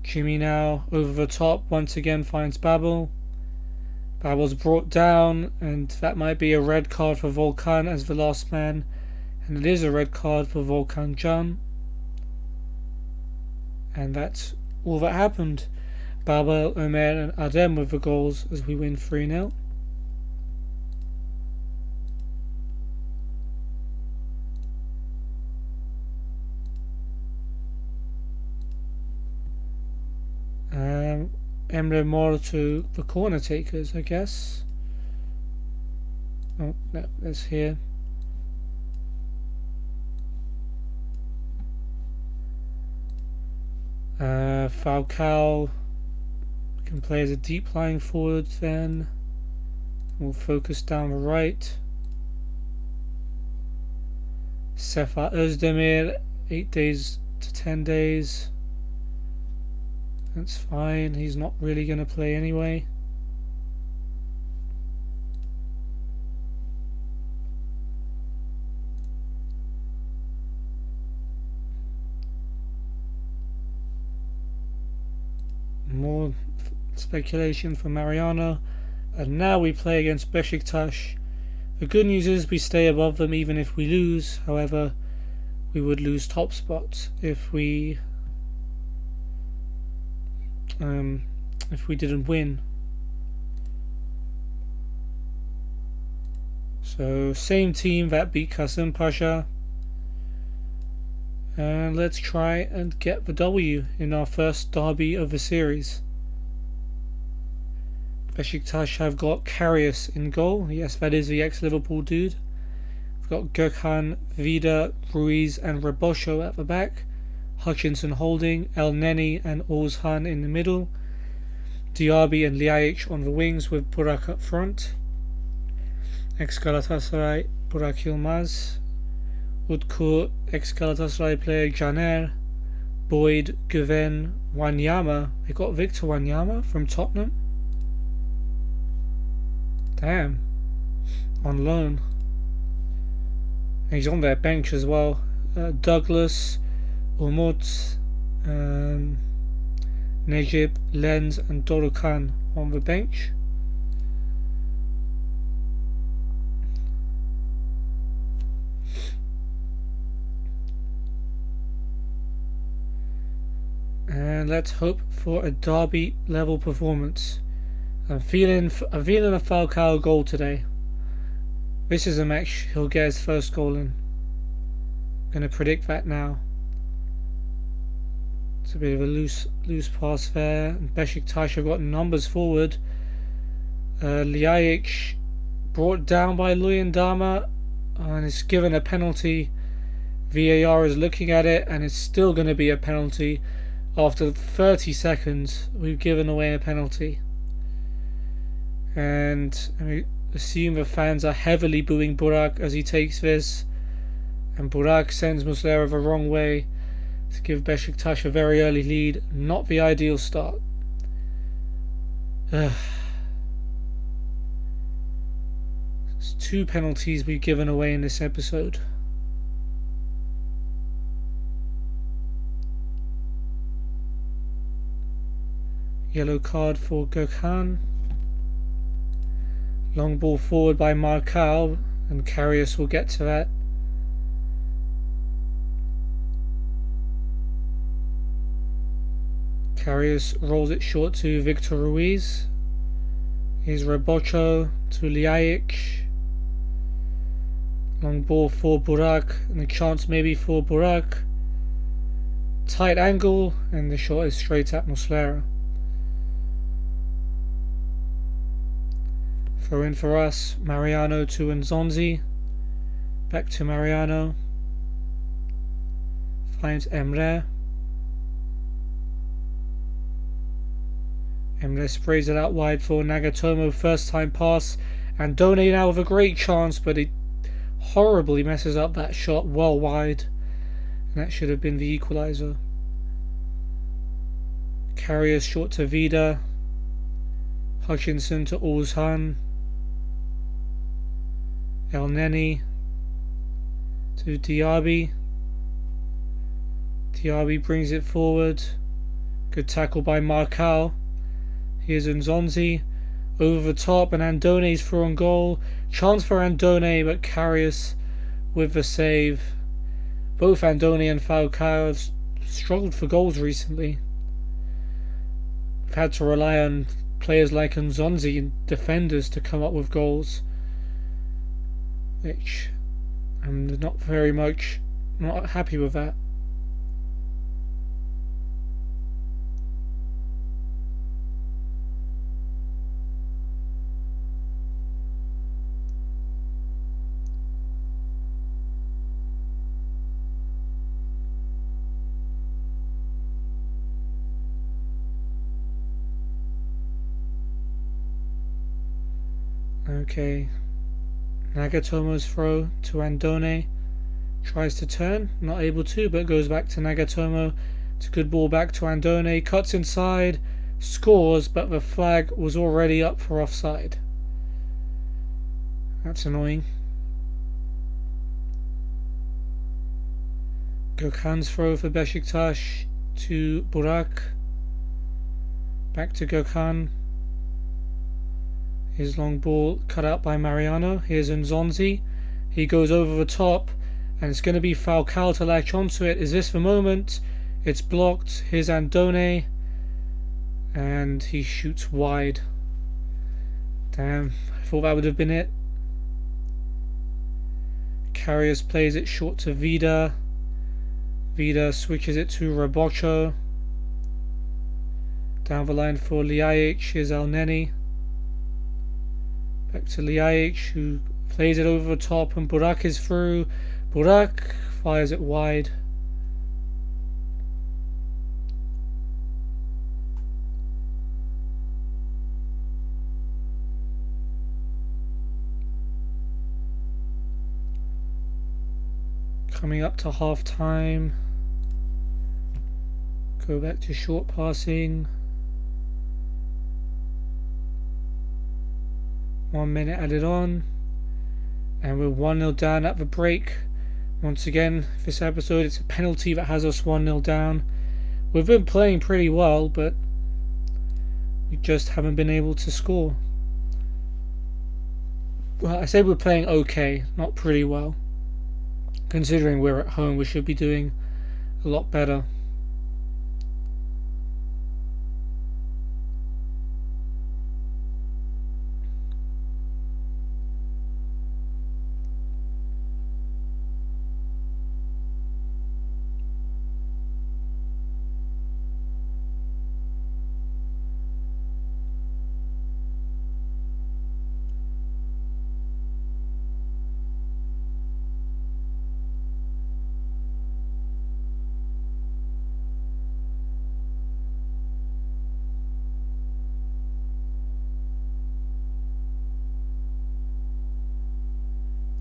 Jimmy now over the top once again finds Babel. Babel's brought down, and that might be a red card for Volkan as the last man, and it is a red card for Volkan Can. And that's all that happened. Babel, Omer and Adem with the goals as we win 3-0. Emre Mor to the corner takers, I guess. Oh, no, that's here. Falcao can play as a deep lying forward then. We'll focus down the right. Sefa Özdemir, 8 days to 10 days. That's fine, he's not really going to play anyway. More speculation for Mariano. And now we play against Besiktas. The good news is we stay above them even if we lose. However, we would lose top spots if we didn't win. So same team that beat Kasım Pasha, and let's try and get the W in our first derby of the series. Besiktas have got Karius in goal. Yes, that is the ex-Liverpool dude. We've got Gökhan, Vida, Ruiz and Rebosho at the back. Hutchinson holding, El Neni and Oğuzhan in the middle. Diaby and Ljajic on the wings with Burak up front. Ex-Galatasaray, Burak Yılmaz. Utku, ex-Galatasaray player Caner. Boyd, Güven, Wanyama. They got Victor Wanyama from Tottenham. Damn. On loan. And he's on their bench as well. Douglas, Umut, Necip, Lenz and Dorukhan on the bench. And let's hope for a derby level performance. I'm feeling a Falcao goal today. This is a match he'll get his first goal in. I'm gonna predict that now. It's a bit of a loose pass there. And Besiktas have got numbers forward. Ljajic brought down by Luyendama and is given a penalty. VAR is looking at it and it's still going to be a penalty. After 30 seconds we've given away a penalty. And I assume the fans are heavily booing Burak as he takes this. And Burak sends Muslera the wrong way to give Besiktas a very early lead. Not the ideal start. It's 2 penalties we've given away in this episode. Yellow card for Gökhan. Long ball forward by Markal, and Karius will get to that. Karius rolls it short to Victor Ruiz. Here's Rebocho to Ljajic. Long ball for Burak, and a chance maybe for Burak. Tight angle, and the shot is straight at Muslera. Throw in for us. Mariano to Nzonzi. Back to Mariano. Finds Emre. Emre sprays it out wide for Nagatomo. First time pass. And Done now with a great chance, but he horribly messes up that shot well wide. And that should have been the equaliser. Karius short to Vida. Hutchinson to Oğuzhan. El Neni to Diaby. Diaby brings it forward. Good tackle by Markal. Here's Nzonzi over the top, and Andone's through on goal. Chance for Andone, but Karius with the save. Both Andone and Falcao have struggled for goals recently. We've had to rely on players like Nzonzi and defenders to come up with goals, which I'm not happy with that. Okay, Nagatomo's throw to Andone. Tries to turn, not able to, but goes back to Nagatomo. It's a good ball back to Andone. Cuts inside, scores, but the flag was already up for offside. That's annoying. Gökhan's throw for Besiktas to Burak. Back to Gökhan. His long ball cut out by Mariano. Here's Nzonzi. He goes over the top, and it's going to be Falcao to latch onto it. Is this the moment? It's blocked. Here's Andone, and he shoots wide. Damn, I thought that would have been it. Karius plays it short to Vida. Vida switches it to Rebocho. Down the line for Ljajic. Here's El Neni. Back to Ljajic, who plays it over the top, and Burak is through. Burak fires it wide. Coming up to half time. Go back to short passing. 1 minute added on, and we're 1-0 down at the break. Once again, this episode, it's a penalty that has us 1-0 down. We've been playing pretty well, but we just haven't been able to score. Well, I say we're playing okay, not pretty well. Considering we're at home, we should be doing a lot better.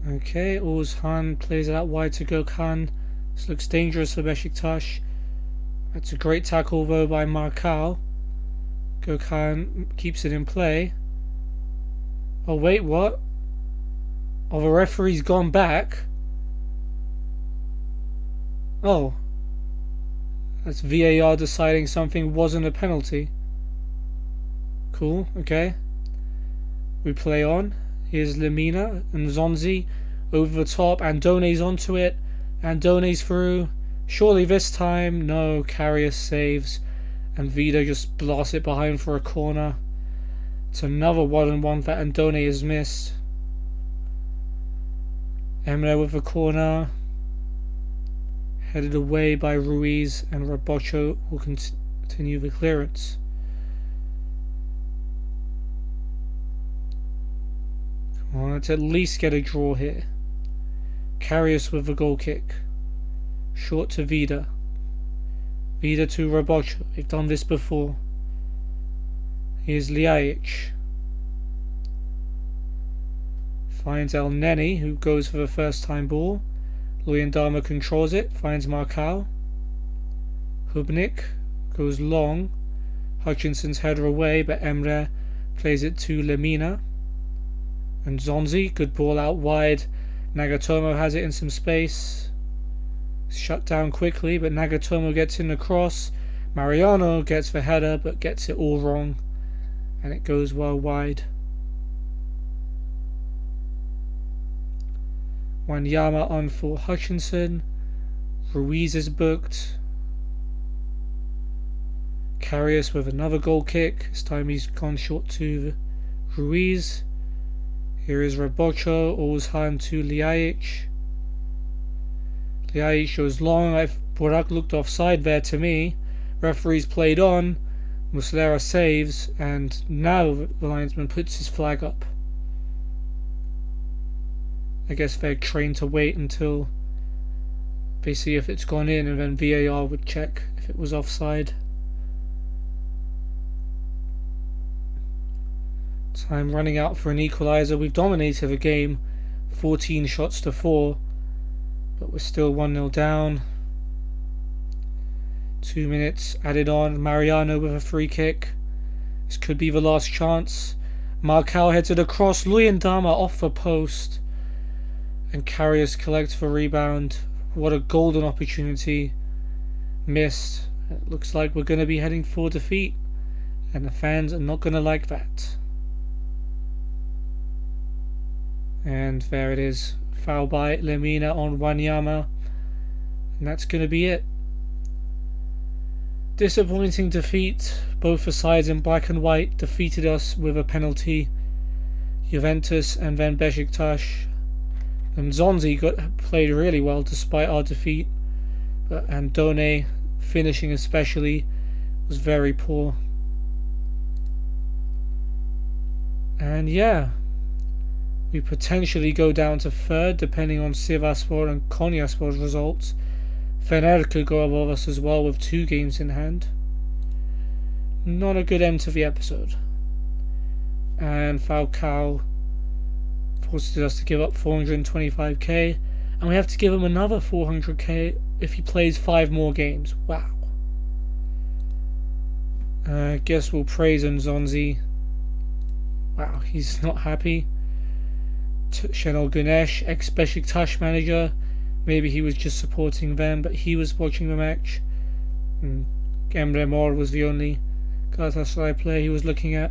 Okay, Oğuzhan plays it out wide to Gökhan. This looks dangerous for Beşiktaş. That's a great tackle though by Markal. Gökhan keeps it in play. Oh wait, what? Oh, the referee's gone back. Oh. That's VAR deciding something wasn't a penalty. Cool, okay. We play on. Here's Lemina and Zonzi over the top. Andone's onto it. Andone's through. Surely this time, no. Karius saves. And Vida just blasts it behind for a corner. It's another 1-on-1 that Andone has missed. Emre with the corner. Headed away by Ruiz, and Rabocho will continue the clearance. Come on, let's at least get a draw here. Karius with the goal kick. Short to Vida. Vida to Rabocho. They've done this before. Here's Ljajic. Finds El Neni, who goes for the first time ball. Luyendama controls it, finds Markal. Hubnik goes long. Hutchinson's header away, but Emre plays it to Lemina. And Zonzi, good ball out wide. Nagatomo has it in some space. Shut down quickly, but Nagatomo gets in the cross. Mariano gets the header, but gets it all wrong. And it goes well wide. Wanyama on for Hutchinson. Ruiz is booked. Karius with another goal kick. This time he's gone short to Ruiz. Here is Rabocho. Oğuzhan to Ljajic. Ljajic goes long. Burak looked offside there to me. Referee's played on. Muslera saves. And now the linesman puts his flag up. I guess they're trained to wait until they see if it's gone in, and then VAR would check if it was offside. Time running out for an equaliser. We've dominated the game, 14 shots to 4, but we're still 1-0 down. 2 minutes added on. Mariano with a free kick. This could be the last chance. Markal heads it across. Luyendama off the post. And Karius collects the rebound. What a golden opportunity. Missed. It looks like we're going to be heading for defeat. And the fans are not going to like that. And there it is. Foul by Lemina on Wanyama. And that's going to be it. Disappointing defeat. Both the sides in black and white defeated us with a penalty. Juventus and then Beşiktaş. And Zonzi played really well despite our defeat, but Andone, finishing especially, was very poor. And yeah, we potentially go down to third depending on Sivasspor and Konyaspor's results. Fener could go above us as well with 2 games in hand. Not a good end to the episode. And Falcao forces us to give up 425k, and we have to give him another 400k if he plays 5 more games. Wow. I guess we'll praise Nzonzi. Wow, he's not happy. Şenol Güneş, ex-Beşiktaş manager. Maybe he was just supporting them, but he was watching the match. And Emre Mor was the only Galatasaray player he was looking at.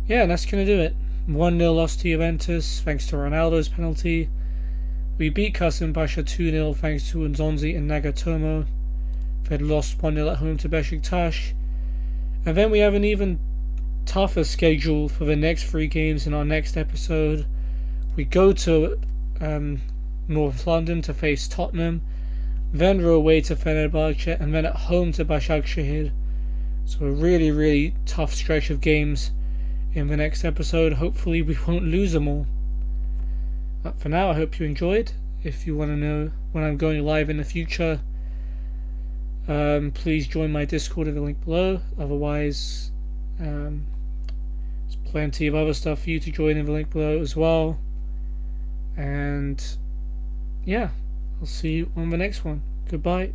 Yeah, and that's going to do it. 1-0 loss to Juventus thanks to Ronaldo's penalty. We beat Kasımpaşa 2-0 thanks to Nzonzi and Nagatomo. They'd lost 1-0 at home to Beşiktaş. And then we have an even tougher schedule for the next 3 games in our next episode. We go to North London to face Tottenham, then we're away to Fenerbahce, and then at home to Başakşehir. So a really, really tough stretch of games in the next episode. Hopefully we won't lose them all. But for now, I hope you enjoyed. If you want to know when I'm going live in the future, please join my Discord in the link below. Otherwise, there's plenty of other stuff for you to join in the link below as well. And yeah, I'll see you on the next one. Goodbye.